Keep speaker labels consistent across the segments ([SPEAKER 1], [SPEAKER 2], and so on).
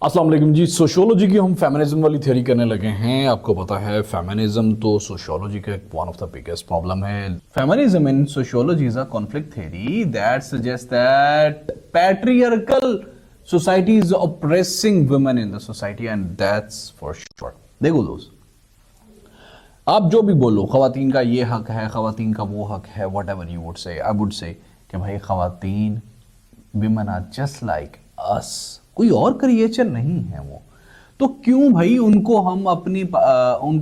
[SPEAKER 1] अस्सलाम वालेकुम जी। सोशियोलॉजी की हम फेमिनिज्म वाली थ्योरी करने लगे हैं। आपको पता है फेमिनिज्म तो सोशियोलॉजी का one of the biggest problem है। Feminism in sociology is a conflict theory that suggest that patriarchal society is oppressing women in the society and that's for sure. देखो दोस्त, आप जो भी बोलो, खवातीन का ये हक है, खवातीन का वो हक है, what ever you would say, I would say कि भाई खवातीन, women are just like us, कोई और क्रिएचर नहीं है वो। तो क्यों भाई उनको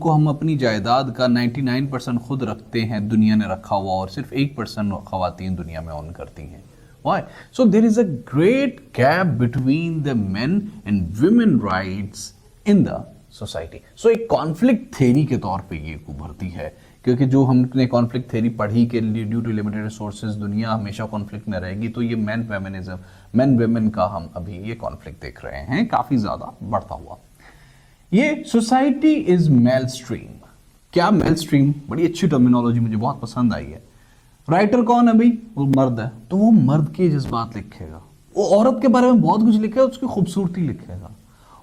[SPEAKER 1] हम अपनी जायदाद का 99% खुद रखते हैं, दुनिया ने रखा हुआ, और सिर्फ 1% खवातीन दुनिया में ओन करती हैं। Why? So there is a great gap between the men and women rights in the society. So एक कॉन्फ्लिक्ट थ्योरी के तौर पे ये उभरती है, क्योंकि जो हमने कॉन्फ्लिक्ट थ्योरी पढ़ी कि ड्यू टू लिमिटेड रिसोर्सेज दुनिया हमेशा कॉन्फ्लिक्ट में रहेगी, तो ये मैन फेमिनिज्म, मैन वेमेन का हम अभी ये कॉन्फ्लिक्ट देख रहे हैं काफी ज्यादा बढ़ता हुआ। ये सोसाइटी इज मेल स्ट्रीम। क्या मेल स्ट्रीम? बड़ी अच्छी टर्मिनोलॉजी, मुझे बहुत पसंद आई है। राइटर कौन है भाई? वो मर्द है, तो वो मर्द के जज्बात लिखेगा। वो औरत के बारे में बहुत कुछ लिखेगा, उसकी खूबसूरती लिखेगा,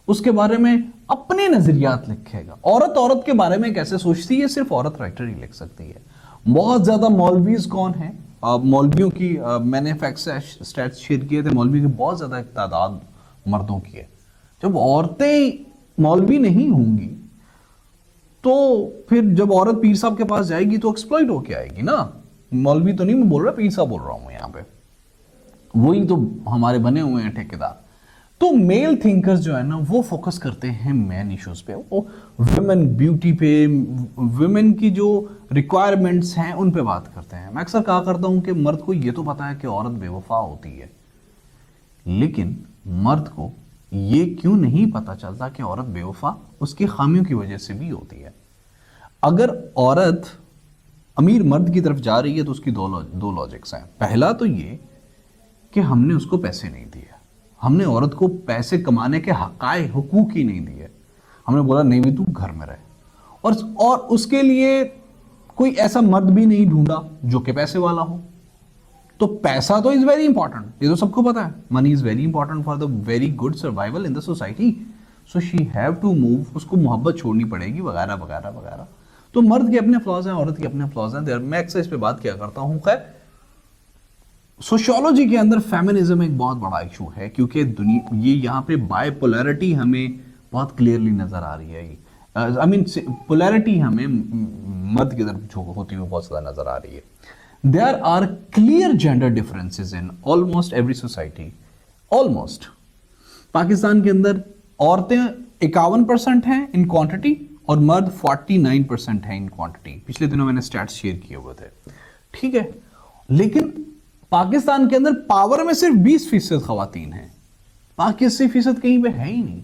[SPEAKER 1] उसके बारे में अपने नजरियात लिखेगा। औरत के बारे में कैसे सोचती है, सिर्फ औरत राइटर ही लिख सकती है। बहुत ज्यादा मौलवीज कौन है? मौलवियों की मैंने फैक्ट्स स्टैट्स शेयर किए थे, मौलवी की बहुत ज्यादा एक तादाद मर्दों की है। जब औरतें मौलवी नहीं होंगी तो फिर जब औरत पीर साहब के पास जाएगी तो एक्सप्लॉइट होके आएगी ना। मौलवी तो नहीं मैं बोल रहा, पीर साहब बोल रहा हूं यहाँ पे, वही तो हमारे बने हुए हैं ठेकेदार। तो मेल थिंकर्स जो है ना, वो फोकस करते हैं मैन इश्यूज पे, वो वुमेन ब्यूटी पे, वुमेन की जो रिक्वायरमेंट्स हैं उन पे बात करते हैं। मैं अक्सर कहा करता हूं कि मर्द को ये तो पता है कि औरत बेवफा होती है, लेकिन मर्द को ये क्यों नहीं पता चलता कि औरत बेवफा उसकी खामियों की वजह से भी होती है। अगर औरत अमीर मर्द की तरफ जा रही है तो उसकी दो लॉजिक्स हैं। पहला तो ये कि हमने उसको पैसे नहीं दिए, हमने औरत को पैसे कमाने के हुकूक ही नहीं दिए। हमने बोला नहीं भी तू घर में रहे, और उसके लिए कोई ऐसा मर्द भी नहीं ढूंढा जो कि पैसे वाला हो। तो पैसा तो इज वेरी इंपॉर्टेंट, ये तो सबको पता है। Money is very important for the very good survival in the society. So she have to move, उसको मोहब्बत छोड़नी पड़ेगी, वगैरह वगैरह वगैरह। तो मर्द के अपने फ्लॉज हैं, औरत के अपने फ्लॉज हैं। मैं अक्सर इस पे बात किया करता हूं। खैर, सोशियोलॉजी के अंदर फेमिनिज्म एक बहुत बड़ा इशू है, क्योंकि दुनिया ये यहाँ पे बायपोलैरिटी हमें बहुत क्लियरली नजर आ रही है। आई मीन पोलैरिटी हमें मर्द की तरफ जो होती हुई बहुत ज्यादा नजर आ रही है। There are clear gender differences in almost every society. Almost Pakistan के अंदर औरतें 51% हैं इन क्वांटिटी और मर्द 49% हैं इन क्वांटिटी। पिछले दिनों मैंने स्टैट्स शेयर किए हुए थे, ठीक है। लेकिन पाकिस्तान के अंदर पावर में सिर्फ 20% खवातीन हैं, बाकी 80% कहीं पे है ही नहीं।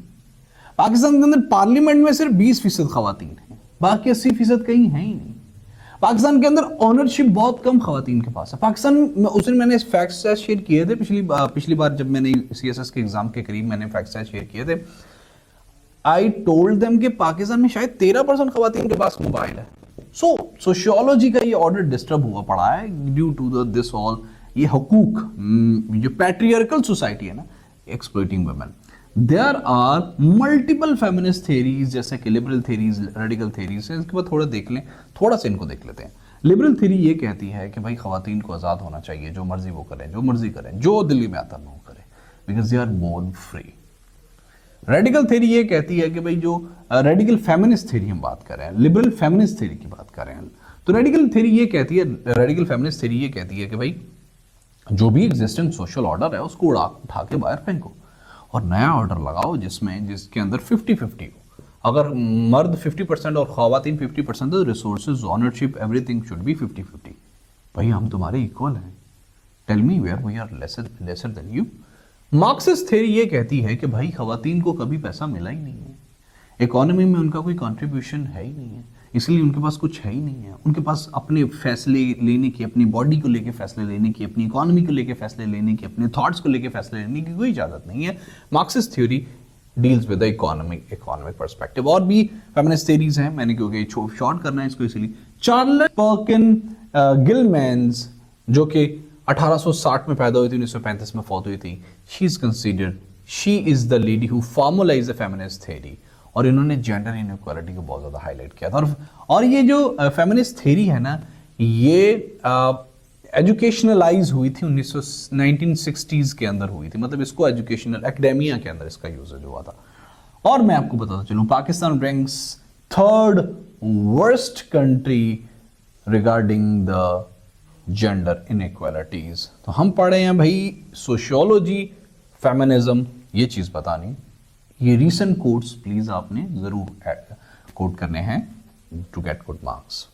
[SPEAKER 1] पाकिस्तान के अंदर पार्लियामेंट में सिर्फ 20% खवातीन हैं, बाकी 80% कहीं है ही नहीं। पाकिस्तान के अंदर ऑनरशिप बहुत कम खवातीन के पास है। पाकिस्तान में उस दिन मैंने फैक्ट्स शेयर किए थे, पिछली बार जब मैंने CSS के एग्जाम के करीब मैंने फैक्ट्स शेयर किए थे। आई टोल्ड देम कि पाकिस्तान में शायद 13% खवातीन के पास मोबाइल है। सो सोशियोलॉजी का ये ऑर्डर डिस्टर्ब हुआ पड़ा है ड्यू टू दिस ऑल, ये हुकूक, जो पैट्रियार्कल सोसाइटी है ना, exploiting women. There are multiple feminist theories, जैसे कि लिबरल थ्योरीज, रेडिकल थ्योरीज है। इसके बाद थोड़ा देख लें, थोड़ा सा इनको देख लेते हैं। लिबरल थ्योरी ये कहती है कि भाई खवातीन को आज़ाद होना चाहिए, जो मर्जी वो करें, जो मर्जी करें, जो दिल्ली में आता है वो करें, because they are born free. Radical theory ये कहती है कि भाई जो रेडिकल फेमिनिस्ट थ्योरी हम बात कर रहे हैं, लिबरल फेमिनिस्ट थ्योरी की बात कर रहे हैं, तो रेडिकल थ्योरी ये कहती है, रेडिकल फेमिनिस्ट थ्योरी ये कहती है कि भाई जो भी एग्जिस्टिंग सोशल ऑर्डर है उसको उठा के बाहर फेंको और नया ऑर्डर लगाओ जिसके अंदर 50-50 हो। अगर मर्द 50% और खवातीन 50%, तो resources, ownership, everything should be 50-50। भाई हम तुम्हारे इक्वल हैं, tell me where we are lesser than you. Marxist theory ये कहती है कि भाई खवातीन को कभी पैसा मिला ही नहीं है, इकोनॉमी में उनका कोई कंट्रीब्यूशन है ही नहीं है, इसलिए उनके पास कुछ है ही नहीं है। उनके पास अपने फैसले लेने की, अपनी बॉडी को लेके फैसले लेने की, अपनी इकोनॉमी को लेके फैसले लेने की, अपने थॉट्स को लेके फैसले लेने की कोई इजाजत नहीं है। Marxist theory deals with the economic perspective. और भी फेमिनिस्ट थ्योरीज हैं, मैंने क्योंकि शॉर्ट करना है इसको, इसलिए चार्लेट पर्किन गिलमैन्स, जो कि 1860 में पैदा हुई थी, 1935 में फौत हुई थी। She is considered she is the lady who formalise the feminist theory, और इन्होंने जेंडर इनइक्वालिटी को बहुत ज्यादा हाईलाइट किया था। और ये जो फेमिनिस्ट थ्योरी है ना, ये एजुकेशनलाइज हुई थी 1960s के अंदर हुई थी, मतलब इसको एजुकेशनल एकेडेमिया के अंदर इसका यूजेज हुआ था। और मैं आपको बताता चलूं, Pakistan ranks 3rd worst country regarding the gender inequalities. तो हम पढ़े हैं भाई सोशियोलॉजी, फेमिनिज्म, ये चीज बतानी। ये रीसेंट कोट्स प्लीज आपने जरूर कोट करने हैं टू गेट गुड मार्क्स।